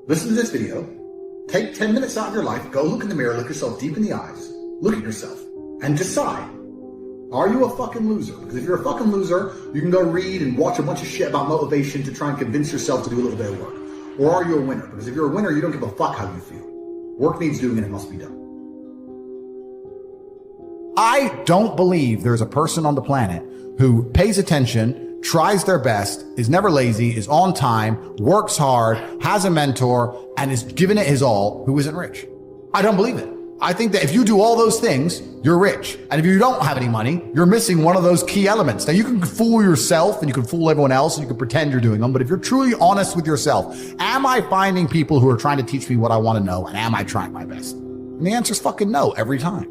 Listen to this video, take 10 minutes out of your life, go look in the mirror, look yourself deep in the eyes, look at yourself, and decide, are you a fucking loser? Because if you're a fucking loser, you can go read and watch a bunch of shit about motivation to try and convince yourself to do a little bit of work. Or are you a winner? Because if you're a winner, you don't give a fuck how you feel. Work needs doing and it must be done. I don't believe there's a person on the planet who pays attention, tries their best, is never lazy, is on time, works hard, has a mentor, and is giving it his all, who isn't rich. I don't believe it. I think that if you do all those things, you're rich. And if you don't have any money, you're missing one of those key elements. Now, you can fool yourself and you can fool everyone else and you can pretend you're doing them. But if you're truly honest with yourself, am I finding people who are trying to teach me what I want to know? And am I trying my best? And the answer is fucking no every time.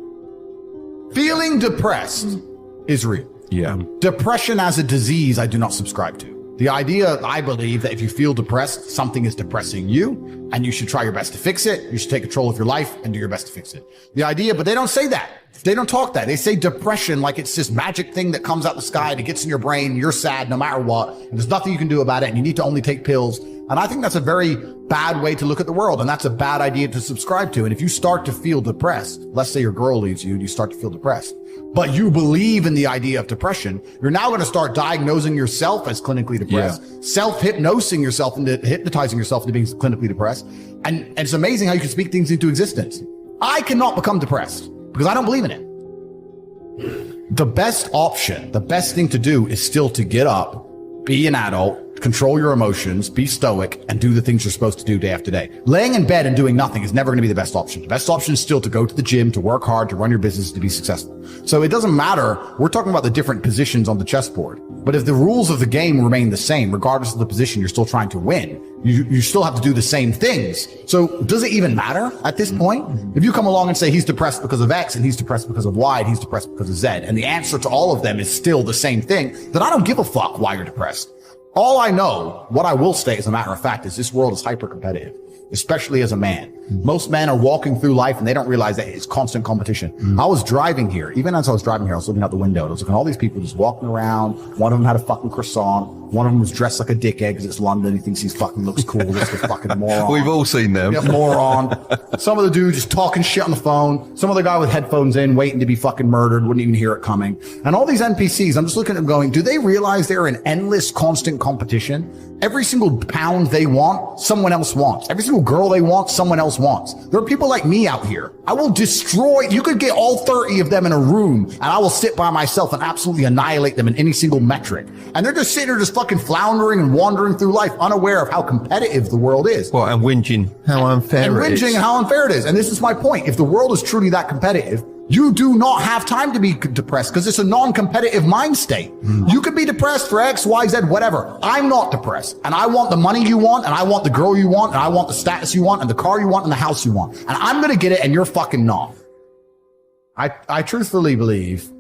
Feeling depressed is real. Yeah. Depression as a disease, I do not subscribe to. The idea, I believe, that if you feel depressed, something is depressing you, and you should try your best to fix it. You should take control of your life and do your best to fix it. The idea, but they don't say that. They don't talk that. They say depression like it's this magic thing that comes out the sky and it gets in your brain. You're sad no matter what, and there's nothing you can do about it, and you need to only take pills. And I think that's a very bad way to look at the world, and that's a bad idea to subscribe to. And if you start to feel depressed, let's say your girl leaves you and you start to feel depressed, but you believe in the idea of depression, you're now going to start diagnosing yourself as clinically depressed, self-hypnosing yourself into hypnotizing yourself into being clinically depressed. And it's amazing how you can speak things into existence. I cannot become depressed because I don't believe in it. The best option, the best thing to do is still to get up, be an adult, control your emotions, be stoic, and do the things you're supposed to do day after day. Laying in bed and doing nothing is never going to be the best option. The best option is still to go to the gym, to work hard, to run your business, to be successful. So it doesn't matter. We're talking about the different positions on the chessboard. But if the rules of the game remain the same, regardless of the position you're still trying to win, you still have to do the same things. So does it even matter at this point? If you come along and say he's depressed because of X and he's depressed because of Y and he's depressed because of Z, and the answer to all of them is still the same thing, then I don't give a fuck why you're depressed. All I know, what I will state as a matter of fact, is this world is hyper competitive, especially as a man. Most men are walking through life and they don't realize that it's constant competition. I was driving here. Even as I was driving here, I was looking out the window. I was looking at all these people just walking around. One of them had a fucking croissant. One of them was dressed like a dickhead because it's London. He thinks he fucking looks cool. This is a fucking moron. We've all seen them. Yeah, moron. Some of the dude just talking shit on the phone. Some other guy with headphones in, waiting to be fucking murdered, wouldn't even hear it coming. And all these NPCs, I'm just looking at them going, do they realize they're in endless, constant competition? Every single pound they want, someone else wants. Every single girl they want, someone else wants. There are people like me out here. I will destroy, you could get all 30 of them in a room and I will sit by myself and absolutely annihilate them in any single metric. And they're just sitting there just fucking floundering and wandering through life unaware of how competitive the world is. Well, and whinging how unfair it is. And how unfair it is. And this is my point. If the world is truly that competitive, you do not have time to be depressed because it's a non-competitive mind state. You could be depressed for X, Y, Z, whatever. I'm not depressed. And I want the money you want, and I want the girl you want, and I want the status you want, and the car you want, and the house you want. And I'm going to get it, and you're fucking not. I truthfully believe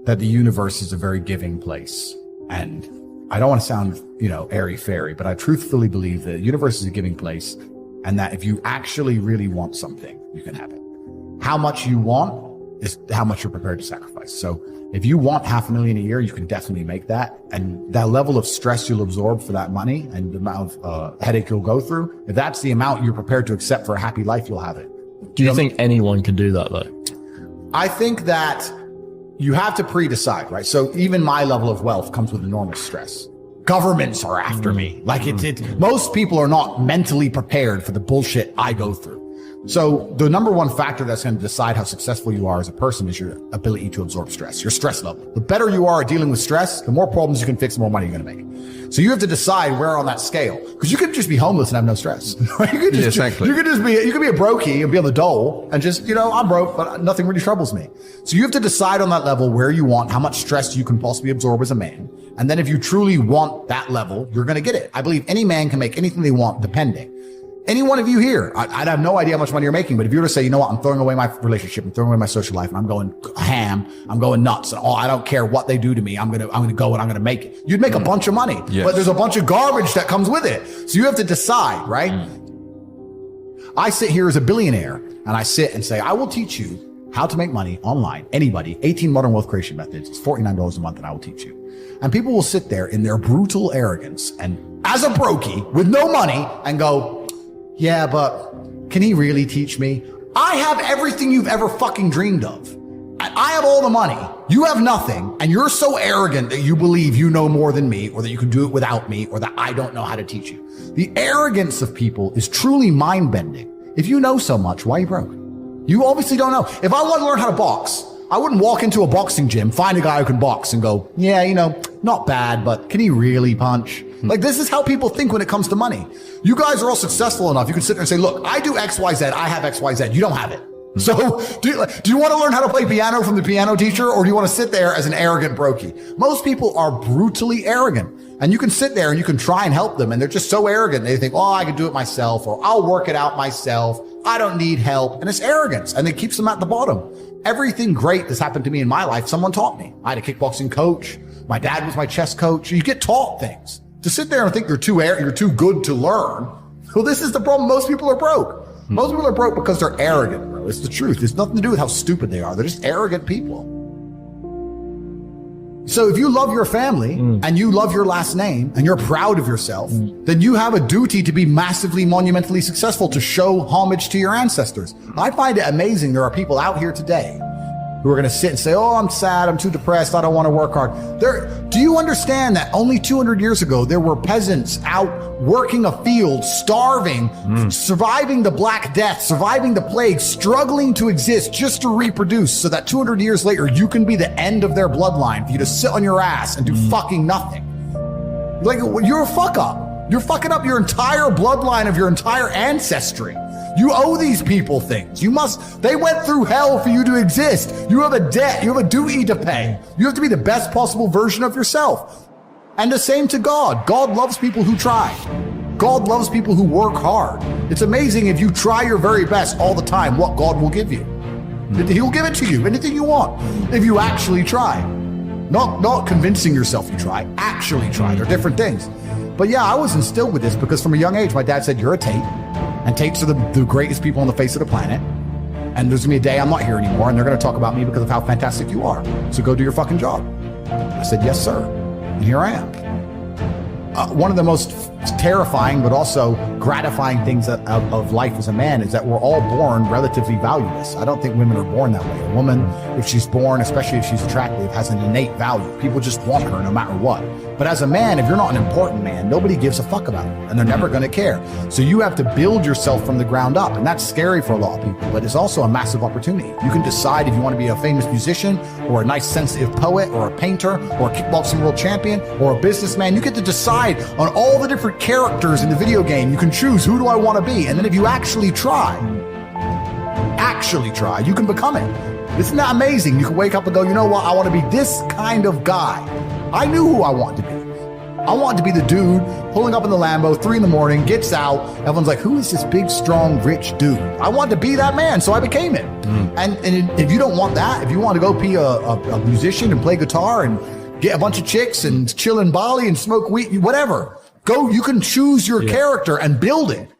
that the universe is a very giving place. And I don't want to sound, airy-fairy, but I truthfully believe that the universe is a giving place, and that if you actually really want something, you can have it. How much you want is how much you're prepared to sacrifice. So if you want $500,000 a year, you can definitely make that. And that level of stress you'll absorb for that money and the amount of headache you'll go through, if that's the amount you're prepared to accept for a happy life, you'll have it. Do you think anyone can do that though? I think that you have to pre-decide, right? So even my level of wealth comes with enormous stress. Governments are after me. Like most people are not mentally prepared for the bullshit I go through. So the number one factor that's going to decide how successful you are as a person is your ability to absorb stress, your stress level. The better you are at dealing with stress, the more problems you can fix, the more money you're going to make. So you have to decide where on that scale, because you could just be homeless and have no stress. You could just, exactly. You could be a brokey and be on the dole and just, I'm broke, but nothing really troubles me. So you have to decide on that level where you want, how much stress you can possibly absorb as a man. And then if you truly want that level, you're going to get it. I believe any man can make anything they want, depending. Any one of you here, I'd have no idea how much money you're making, but if you were to say, you know what, I'm throwing away my relationship, I'm throwing away my social life, and I'm going ham, I'm going nuts, and I don't care what they do to me, I'm gonna go and I'm gonna make it. You'd make a bunch of money, but there's a bunch of garbage that comes with it. So you have to decide, right? I sit here as a billionaire, and I sit and say, I will teach you how to make money online, anybody, 18 modern wealth creation methods, it's $49 a month, and I will teach you. And people will sit there in their brutal arrogance and as a brokey with no money and go, yeah, but can he really teach me? I have everything you've ever fucking dreamed of. I have all the money. You have nothing. And you're so arrogant that you believe you know more than me, or that you can do it without me, or that I don't know how to teach you. The arrogance of people is truly mind-bending. If you know so much, why are you broke? You obviously don't know. If I want to learn how to box, I wouldn't walk into a boxing gym, find a guy who can box and go, yeah, you know, not bad, but can he really punch? Like, this is how people think when it comes to money. You guys are all successful enough. You can sit there and say, look, I do X, Y, Z. I have X, Y, Z. You don't have it. So do you want to learn how to play piano from the piano teacher, or do you want to sit there as an arrogant brokey? Most people are brutally arrogant, and you can sit there and you can try and help them, and they're just so arrogant. They think, oh, I can do it myself, or I'll work it out myself. I don't need help. And it's arrogance, and it keeps them at the bottom. Everything great that's happened to me in my life, someone taught me. I had a kickboxing coach. My dad was my chess coach. You get taught things. To sit there and think you're too good to learn. Well, this is the problem. Most people are broke. Most people are broke because they're arrogant, bro. It's the truth. It's nothing to do with how stupid they are. They're just arrogant people. So if you love your family and you love your last name and you're proud of yourself, then you have a duty to be massively, monumentally successful, to show homage to your ancestors. I find it amazing there are people out here today who are going to sit and say, oh, I'm sad, I'm too depressed, I don't want to work hard. Do you understand that only 200 years ago, there were peasants out working a field, starving, surviving the Black Death, surviving the plague, struggling to exist just to reproduce, so that 200 years later, you can be the end of their bloodline, for you to sit on your ass and do fucking nothing. Like, you're a fuck up. You're fucking up your entire bloodline of your entire ancestry. You owe these people things. They went through hell for you to exist. You have a debt. You have a duty to pay. You have to be the best possible version of yourself. And the same to God. God loves people who try. God loves people who work hard. It's amazing if you try your very best all the time, what God will give you. He'll give it to you, anything you want, if you actually try. Not convincing yourself you try, actually try. They're different things. But yeah, I was instilled with this because from a young age, my dad said, you're a Tate. And Tates are the greatest people on the face of the planet. And there's gonna be a day I'm not here anymore, and they're gonna talk about me because of how fantastic you are. So go do your fucking job. I said, yes, sir. And here I am. One of the most terrifying but also gratifying things of life as a man is that we're all born relatively valueless. I don't think women are born that way. A woman, if she's born, especially if she's attractive, has an innate value. People just want her no matter what. But as a man, if you're not an important man, nobody gives a fuck about you, and they're never going to care. So you have to build yourself from the ground up, and that's scary for a lot of people, but it's also a massive opportunity. You can decide if you want to be a famous musician, or a nice sensitive poet, or a painter, or a kickboxing world champion, or a businessman. You get to decide on all the different characters in the video game. You can choose, who do I want to be? And then if you actually try, you can become it. Isn't that amazing? You can wake up and go, you know what? I want to be this kind of guy. I knew who I wanted to be. I wanted to be the dude pulling up in the Lambo, 3 a.m, gets out. Everyone's like, who is this big, strong, rich dude? I wanted to be that man, so I became it. And if you don't want that, if you want to go be a musician and play guitar and get a bunch of chicks and chill in Bali and smoke weed, whatever, go, you can choose your character and build it.